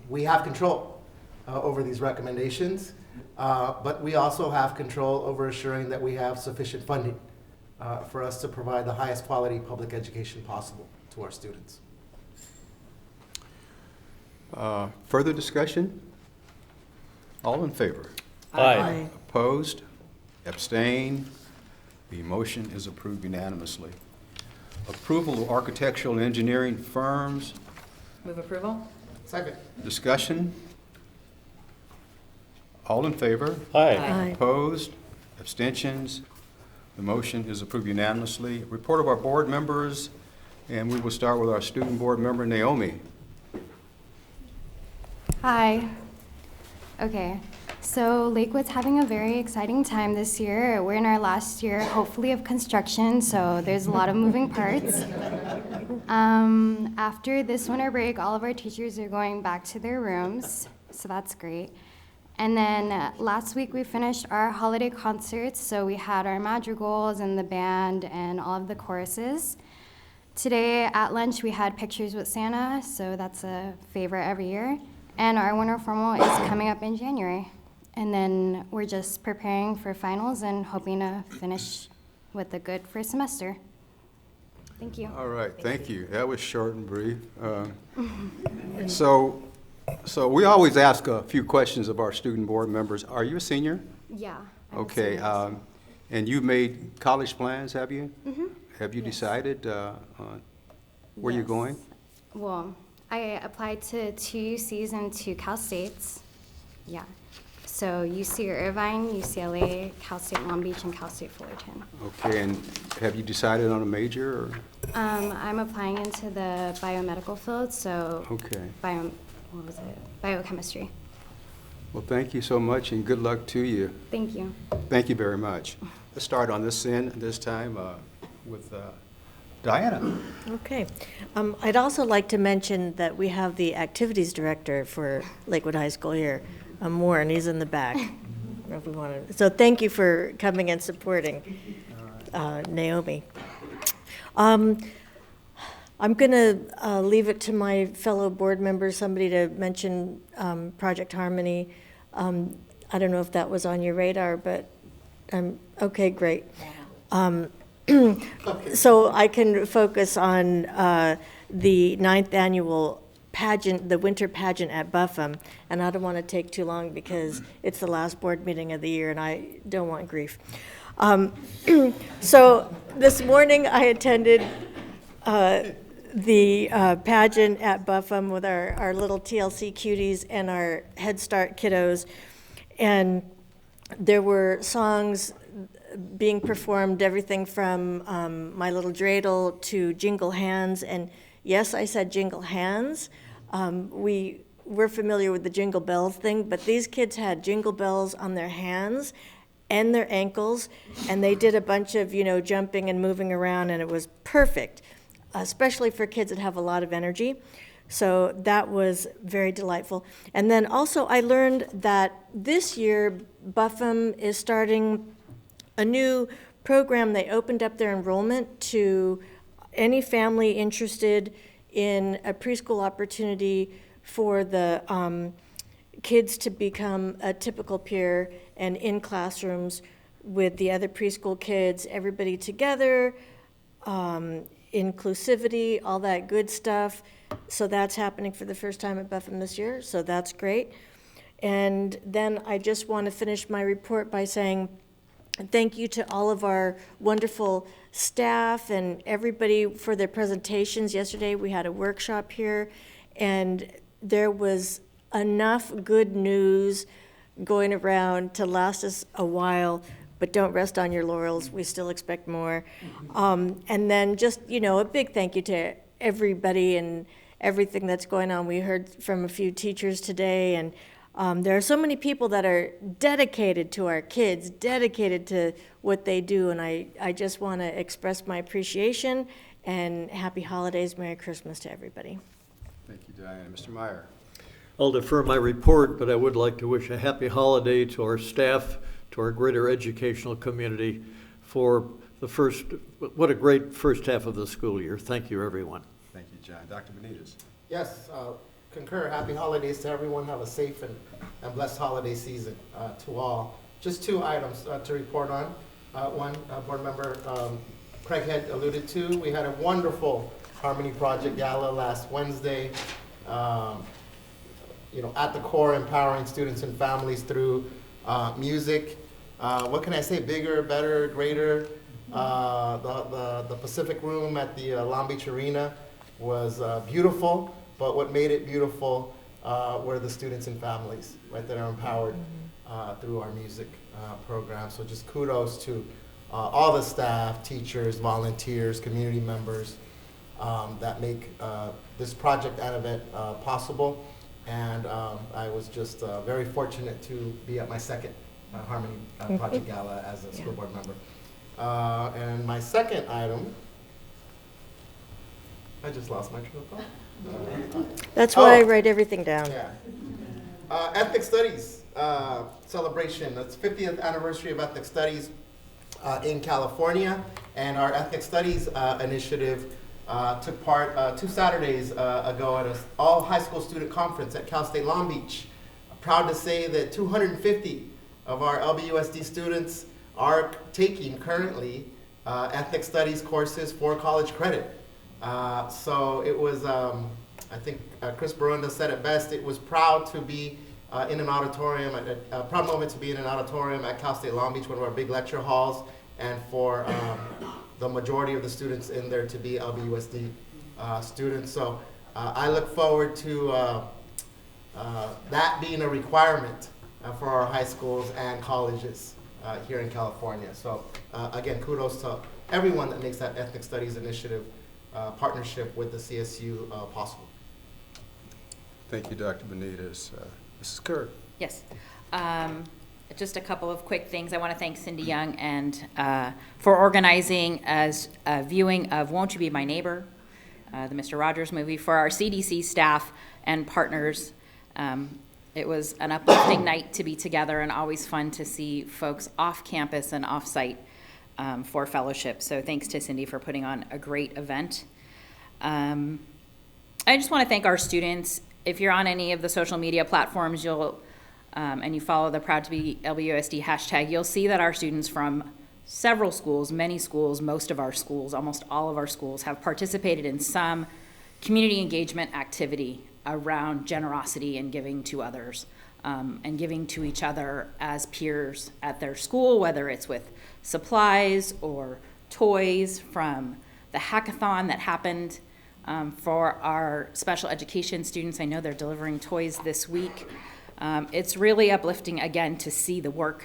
we have control over these recommendations, but we also have control over assuring that we have sufficient funding for us to provide the highest quality public education possible to our students. Further discussion? All in favor? Aye. Opposed? Abstain? The motion is approved unanimously. Approval of architectural and engineering firms. Move approval? Second. Discussion? All in favor? Aye. Aye. Opposed? Abstentions? The motion is approved unanimously. Report of our board members, and we will start with our student board member, Naomi. Hi. Okay, so Lakewood's having a very exciting time this year. We're in our last year, hopefully, of construction, so there's a lot of moving parts. After this winter break, all of our teachers are going back to their rooms, so that's great. And then last week we finished our holiday concerts, so we had our madrigals and the band and all of the choruses. Today at lunch we had pictures with Santa, so that's a favorite every year. And our winter formal is coming up in January. And then we're just preparing for finals and hoping to finish with a good first semester. Thank you. All right, thank you. That was short and brief. So we always ask a few questions of our student board members. Are you a senior? Yeah. I'm a Okay, senior. and you've made college plans, have you? Mm-hmm. Have you Yes. decided on where you're Yes. going? Well, I applied to 2 UCs and 2 Cal States. Yeah. So UC Irvine, UCLA, Cal State Long Beach, and Cal State Fullerton. Okay, and have you decided on a major, or? I'm applying into the biomedical field, so Okay. biochemistry. Well, thank you so much, and good luck to you. Thank you. Thank you very much. Let's start on this end, this time with Diana. Okay. I'd also like to mention that we have the activities director for Lakewood High School here, Warren, he's in the back. I don't know if we want to. So thank you for coming and supporting Naomi. I'm going to leave it to my fellow board members, somebody to mention Project Harmony. I don't know if that was on your radar, but okay, great. So I can focus on the 9th annual pageant, the winter pageant at Buffum, and I don't want to take too long because it's the last board meeting of the year and I don't want grief. So this morning I attended the pageant at Buffum with our little TLC cuties and our Head Start kiddos, and there were songs being performed, everything from My Little Dreidel to Jingle Hands, and yes, I said Jingle Hands. We're familiar with the Jingle Bells thing, but these kids had jingle bells on their hands and their ankles, and they did a bunch of, jumping and moving around, and it was perfect, especially for kids that have a lot of energy. So that was very delightful. And then also I learned that this year Buffum is starting a new program. They opened up their enrollment to any family interested in a preschool opportunity for the kids to become a typical peer and in classrooms with the other preschool kids, everybody together, inclusivity, all that good stuff. So that's happening for the first time at Buffum this year, so that's great. And then I just want to finish my report by saying thank you to all of our wonderful staff and everybody for their presentations. Yesterday we had a workshop here, and there was enough good news going around to last us a while, but don't rest on your laurels. We still expect more. And then just, a big thank you to everybody and everything that's going on. We heard from a few teachers today, and there are so many people that are dedicated to our kids, dedicated to what they do, and I just want to express my appreciation and happy holidays, Merry Christmas to everybody. Thank you, Diane. Mr. Meyer. I'll defer my report, but I would like to wish a happy holiday to our staff, to our greater educational community for what a great first half of the school year. Thank you, everyone. Thank you, John. Dr. Benitez. Yes, concur. Happy holidays to everyone. Have a safe and blessed holiday season to all. Just 2 items to report on. One, board member Craig had alluded to. We had a wonderful Harmony Project Gala last Wednesday. At the core, empowering students and families through music. What can I say? Bigger, better, greater. The Pacific Room at the Long Beach Arena was beautiful, but what made it beautiful were the students and families, right, that are empowered through our music program. So just kudos to all the staff, teachers, volunteers, community members that make this project and event possible. And I was just very fortunate to be at my second Harmony Project Gala as a school board member. And my second item, I just lost my train of thought. That's why I write everything down. Yeah. Ethnic Studies celebration. That's 50th anniversary of Ethnic Studies in California. And our Ethnic Studies initiative took part 2 Saturdays ago at an all high school student conference at Cal State Long Beach. I'm proud to say that 250 of our LBUSD students are taking currently ethnic studies courses for college credit. So it was, I think Chris Barunda said it best, it was proud to be in an auditorium, a proud moment to be in an auditorium at Cal State Long Beach, one of our big lecture halls, and for the majority of the students in there to be LBUSD students. So I look forward to that being a requirement for our high schools and colleges here in California. So again, kudos to everyone that makes that Ethnic Studies Initiative partnership with the CSU possible. Thank you, Dr. Benitez. Mrs. Kerr. Yes. Just a couple of quick things. I want to thank Cindy Young and for organizing as a viewing of Won't You Be My Neighbor, the Mr. Rogers movie, for our CDC staff and partners. It was an uplifting night to be together and always fun to see folks off campus and off site for fellowship. So thanks to Cindy for putting on a great event. I just want to thank our students. If you're on any of the social media platforms, and you follow the Proud to Be LBUSD hashtag, you'll see that our students from several schools, many schools, most of our schools, almost all of our schools, have participated in some community engagement activity around generosity and giving to others, and giving to each other as peers at their school, whether it's with supplies or toys from the hackathon that happened for our special education students. I know they're delivering toys this week. It's really uplifting, again, to see the work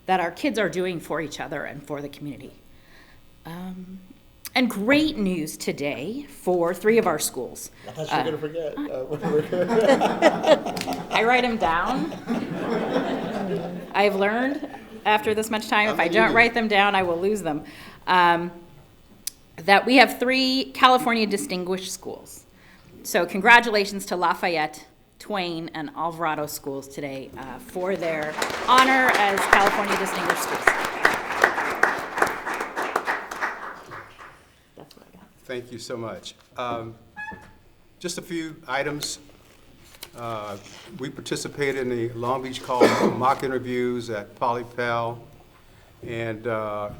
that our kids are doing for each other and for the community. And great news today for 3 of our schools. I thought you were going to forget. I write them down. I've learned after this much time, if I don't write them down, I will lose them. That we have 3 California Distinguished Schools. So congratulations to Lafayette, Twain, and Alvarado schools today for their honor as California Distinguished Schools. Thank you so much. Just a few items. We participated in the Long Beach Call mock interviews at PolyPal, and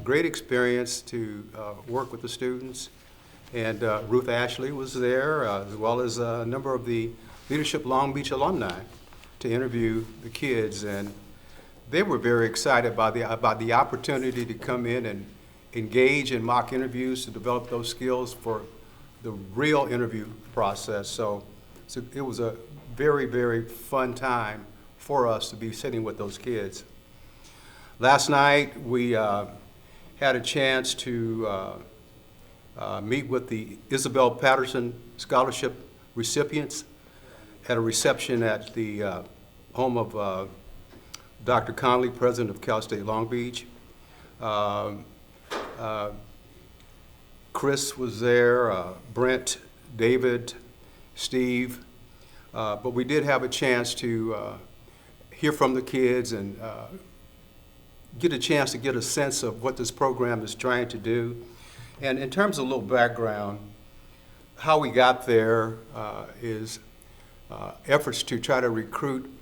great experience to work with the students. And Ruth Ashley was there, as well as a number of the Leadership Long Beach alumni to interview the kids. And they were very excited about the opportunity to come in and engage in mock interviews to develop those skills for the real interview process. So it was a very, very fun time for us to be sitting with those kids. Last night, we had a chance to meet with the Isabel Patterson Scholarship recipients at a reception at the home of Dr. Conley, president of Cal State Long Beach. Chris was there, Brent, David, Steve, but we did have a chance to hear from the kids and get a chance to get a sense of what this program is trying to do. And in terms of a little background, how we got there is efforts to try to recruit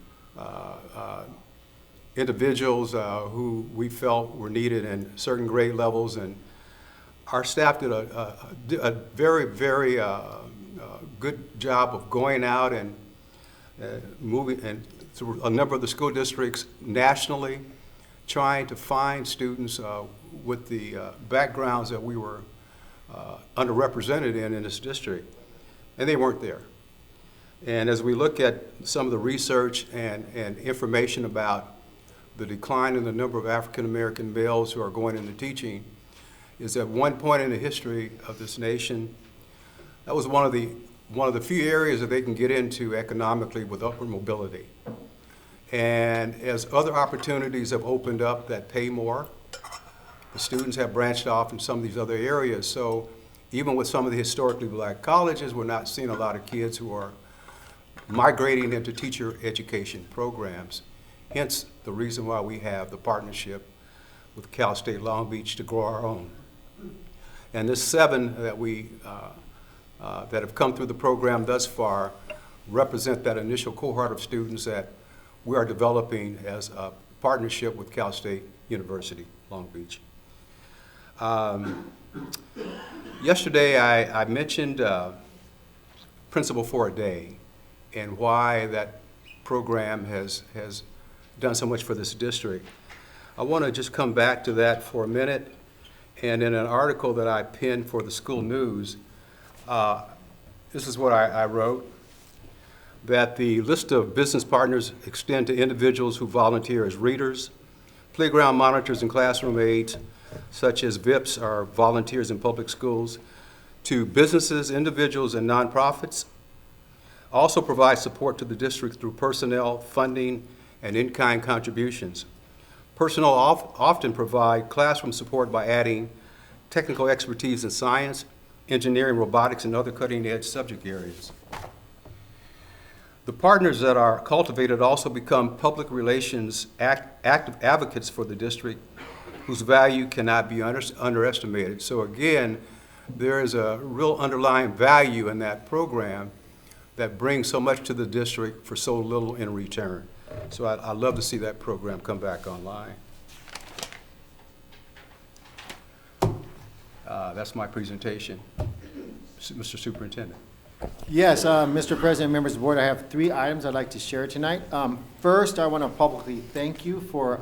individuals who we felt were needed in certain grade levels, and our staff did a very, very good job of going out and moving and through a number of the school districts nationally, trying to find students with the backgrounds that we were underrepresented in this district, and they weren't there. And as we look at some of the research and information about the decline in the number of African American males who are going into teaching, is at one point in the history of this nation, that was one of the few areas that they can get into economically with upward mobility. And as other opportunities have opened up that pay more, the students have branched off in some of these other areas. So even with some of the historically black colleges, we're not seeing a lot of kids who are migrating into teacher education programs. Hence the reason why we have the partnership with Cal State Long Beach to grow our own. And this 7 that that have come through the program thus far represent that initial cohort of students that we are developing as a partnership with Cal State University, Long Beach. Yesterday, I mentioned Principal for a Day and why that program has done so much for this district. I want to just come back to that for a minute. And in an article that I penned for the School News, this is what I wrote, that the list of business partners extend to individuals who volunteer as readers, playground monitors, and classroom aides, such as VIPs, or volunteers in public schools, to businesses, individuals, and nonprofits. Also provide support to the district through personnel, funding, and in-kind contributions. Personnel often provide classroom support by adding technical expertise in science, engineering, robotics, and other cutting-edge subject areas. The partners that are cultivated also become public relations active advocates for the district, whose value cannot be underestimated. So again, there is a real underlying value in that program that brings so much to the district for so little in return. So I'd love to see that program come back online. That's my presentation. Mr. Superintendent. Yes, Mr. President, members of the board, I have 3 items I'd like to share tonight. First, I want to publicly thank you for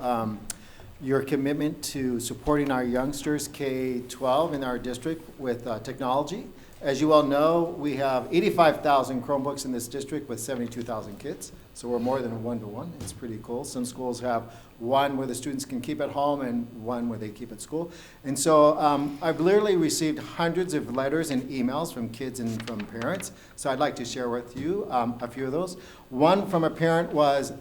your commitment to supporting our youngsters K-12 in our district with technology. As you all know, we have 85,000 Chromebooks in this district with 72,000 kids, so we're more than a 1-to-1. It's pretty cool. Some schools have one where the students can keep at home and one where they keep at school. And so I've literally received hundreds of letters and emails from kids and from parents, so I'd like to share with you a few of those. One from a parent was,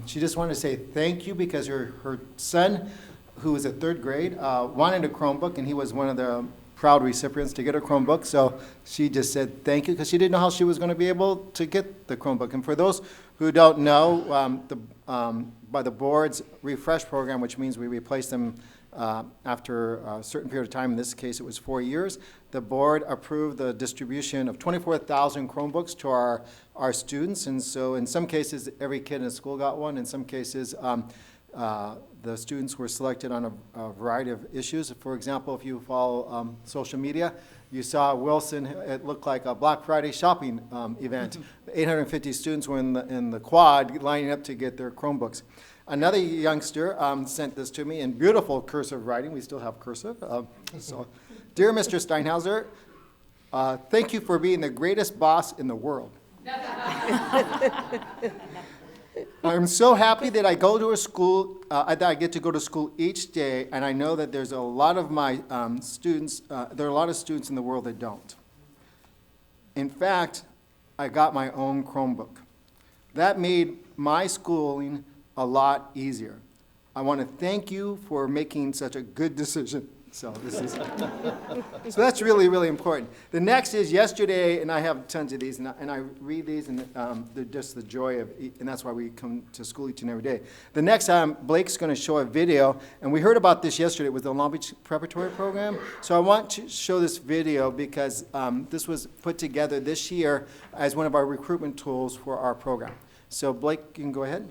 she just wanted to say thank you because her son, who was at 3rd grade, wanted a Chromebook, and he was one of the proud recipients to get a Chromebook. So she just said thank you because she didn't know how she was going to be able to get the Chromebook. And for those who don't know, by the board's refresh program, which means we replace them after a certain period of time, in this case it was 4 years, the board approved the distribution of 24,000 Chromebooks to our students. And so in some cases, every kid in the school got one. In some cases, the students were selected on a variety of issues. For example, if you follow social media, you saw Wilson, it looked like a Black Friday shopping event. 850 students were in the quad lining up to get their Chromebooks. Another youngster sent this to me in beautiful cursive writing. We still have cursive. So, dear Mr. Steinhauser, thank you for being the greatest boss in the world. I'm so happy that I go to a school, that I get to go to school each day, and I know that there's a lot of my students, there are a lot of students in the world that don't. In fact, I got my own Chromebook. That made my schooling a lot easier. I want to thank you for making such a good decision. So so that's really, really important. The next is yesterday, and I have tons of these, and I read these, and they're just the joy of, and that's why we come to school each and every day. The next time, Blake's going to show a video, and we heard about this yesterday with the Long Beach Preparatory Program. So I want to show this video because this was put together this year as one of our recruitment tools for our program. So Blake, you can go ahead.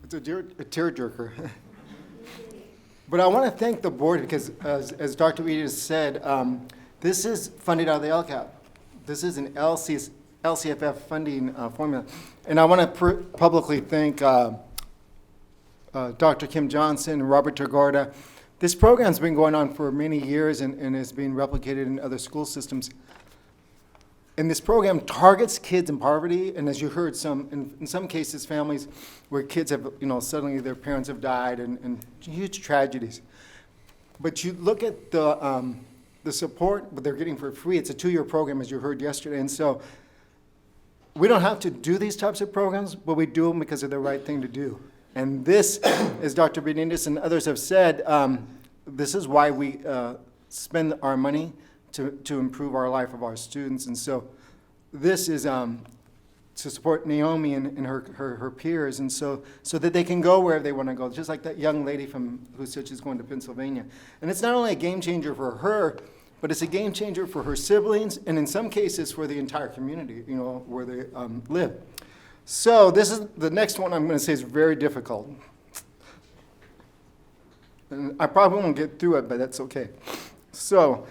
It's a tearjerker. But I want to thank the board because, as Dr. Edith said, This is funded out of the LCAP. This is an LCFF funding formula. And I want to publicly thank Dr. Kim Johnson and Robert Tergorda. This program's been going on for many years and is being replicated in other school systems. And this program targets kids in poverty, and as you heard, in some cases, families where kids have, suddenly their parents have died and huge tragedies. But you look at the support that they're getting for free. It's a 2-year program, as you heard yesterday, and so we don't have to do these types of programs, but we do them because they're the right thing to do. And this, as Dr. Benitez and others have said, this is why we spend our money to improve our life of our students. And so this is to support Naomi and her peers, and so that they can go wherever they want to go, just like that young lady who said she's going to Pennsylvania. And it's not only a game changer for her, but it's a game changer for her siblings, and in some cases for the entire community, where they live. So this is the next one I'm going to say is very difficult. And I probably won't get through it, but that's okay. So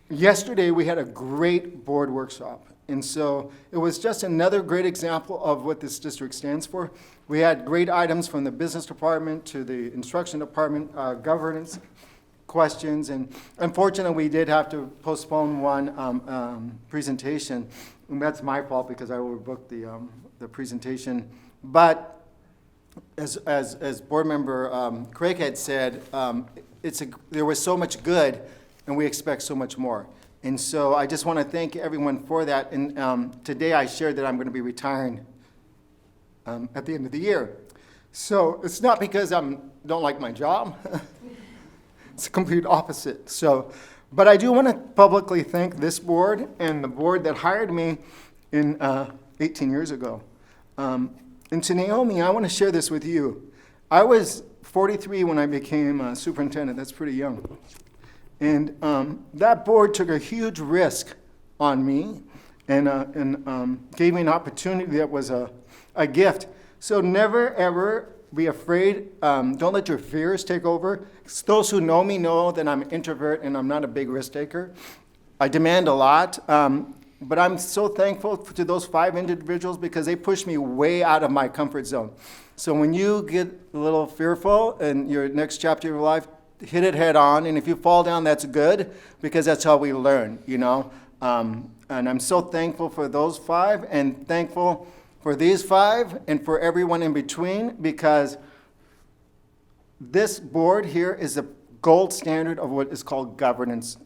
yesterday we had a great board workshop. And so it was just another great example of what this district stands for. We had great items from the business department to the instruction department, governance questions. And unfortunately, we did have to postpone one presentation. And that's my fault because I overbooked the presentation. But as board member Craig had said, there was so much good, and we expect so much more. And so I just want to thank everyone for that. And today I shared that I'm going to be retiring at the end of the year. So it's not because I don't like my job. It's the complete opposite. But I do want to publicly thank this board and the board that hired me 18 years ago. And to Naomi, I want to share this with you. I was 43 when I became superintendent. That's pretty young. And that board took a huge risk on me and gave me an opportunity that was a gift. So never, ever be afraid. Don't let your fears take over. Those who know me know that I'm an introvert and I'm not a big risk taker. I demand a lot. But I'm so thankful to those 5 individuals because they pushed me way out of my comfort zone. So when you get a little fearful in your next chapter of your life, hit it head on. And if you fall down, that's good because that's how we learn, And I'm so thankful for those 5 and thankful for these 5 and for everyone in between because this board here is the gold standard of what is called governance.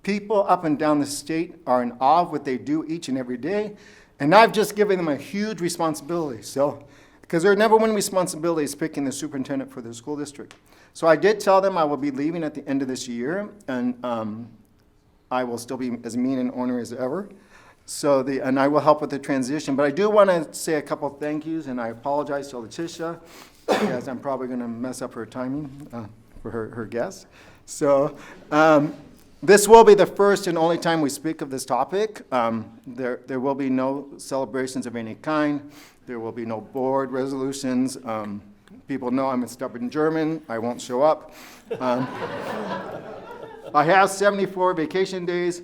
People up and down the state are in awe of what they do each and every day, and I've just given them a huge responsibility. So, because their number one responsibility is picking the superintendent for their school district. So I did tell them I will be leaving at the end of this year, and I will still be as mean and ornery as ever. And I will help with the transition. But I do want to say a couple thank yous, and I apologize to Letitia, because I'm probably going to mess up her timing for her guest. So. This will be the first and only time we speak of this topic. There will be no celebrations of any kind. There will be no board resolutions. People know I'm a stubborn German. I won't show up. I have 74 vacation days,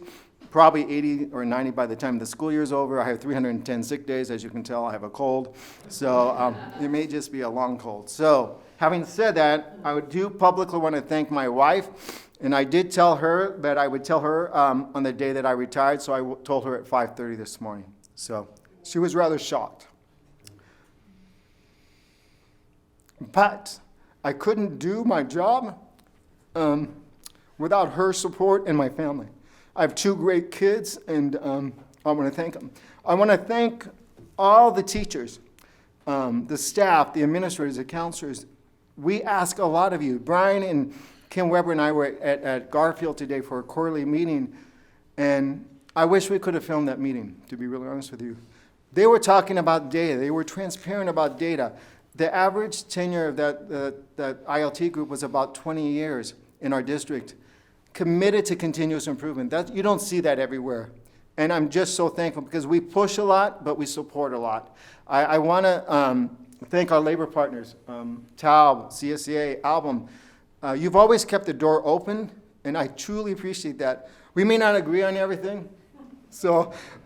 probably 80 or 90 by the time the school year is over. I have 310 sick days. As you can tell, I have a cold. So it may just be a long cold. So having said that, I do publicly want to thank my wife. And I did tell her that I would tell her on the day that I retired, so I told her at 5:30 this morning. So she was rather shocked. But I couldn't do my job without her support and my family. I have 2 great kids, and I want to thank them. I want to thank all the teachers, the staff, the administrators, the counselors. We ask a lot of you. Brian and Kim Weber and I were at Garfield today for a quarterly meeting, and I wish we could have filmed that meeting, to be really honest with you. They were talking about data. They were transparent about data. The average tenure of that ILT group was about 20 years in our district, committed to continuous improvement. You don't see that everywhere. And I'm just so thankful because we push a lot, but we support a lot. I want to thank our labor partners, TALB, CSCA, Album. You've always kept the door open And I truly appreciate that. We may not agree on everything,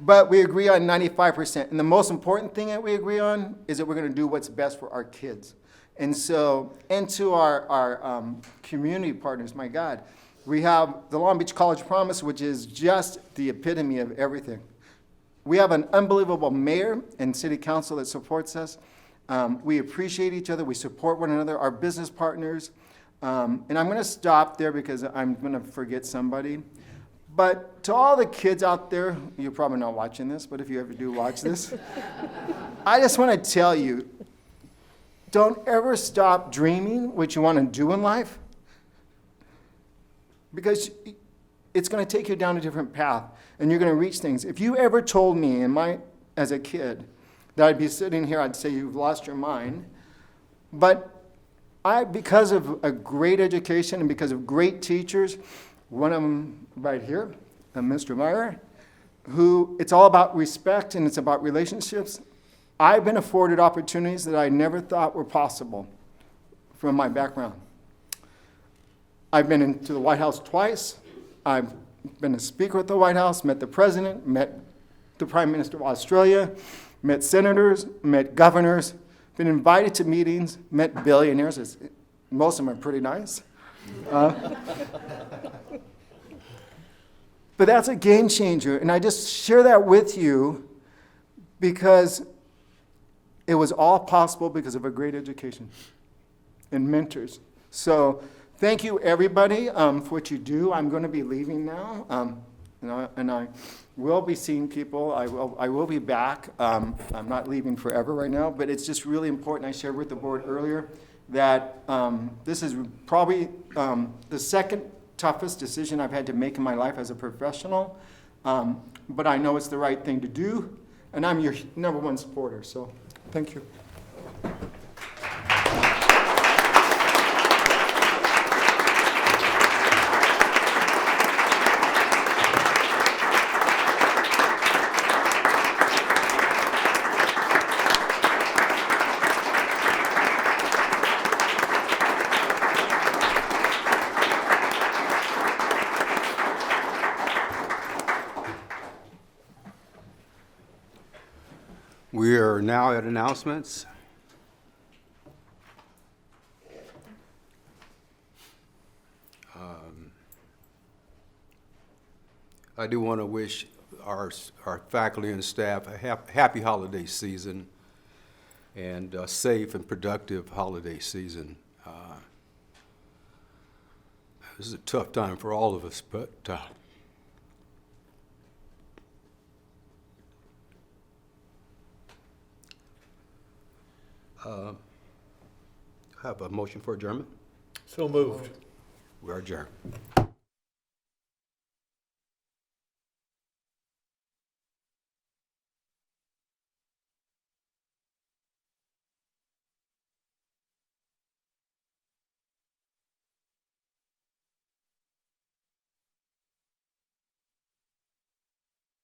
but we agree on 95%. And the most important thing that we agree on is that we're going to do what's best for our kids. And so, and to our community partners, my God, we have the Long Beach College Promise, which is just the epitome of everything. We have an unbelievable mayor and city council that supports us. We appreciate each other. We support one another, our business partners. And I'm going to stop there because I'm going to forget somebody. But to all the kids out there, you're probably not watching this, but if you ever do watch this, I just want to tell you, don't ever stop dreaming what you want to do in life, because it's going to take you down a different path, and you're going to reach things. If you ever told me as a kid that I'd be sitting here, I'd say you've lost your mind. But because of a great education and because of great teachers, one of them right here, Mr. Meyer, who it's all about respect and it's about relationships. I've been afforded opportunities that I never thought were possible from my background. I've been into the White House twice. I've been a speaker at the White House, met the president, met the Prime Minister of Australia, met senators, met governors, been invited to meetings, met billionaires. Most of them are pretty nice. But that's a game changer, and I just share that with you because it was all possible because of a great education and mentors. So thank you, everybody, for what you do. I'm going to be leaving now, and I will be seeing people. I will be back. I'm not leaving forever right now, but it's just really important. I shared with the board earlier that this is probably the second toughest decision I've had to make in my life as a professional, but I know it's the right thing to do, and I'm your number one supporter, so thank you. We are now at announcements. I do want to wish our faculty and staff a happy holiday season and a safe and productive holiday season. This is a tough time for all of us, but I have a motion for adjournment. So moved. We are adjourned.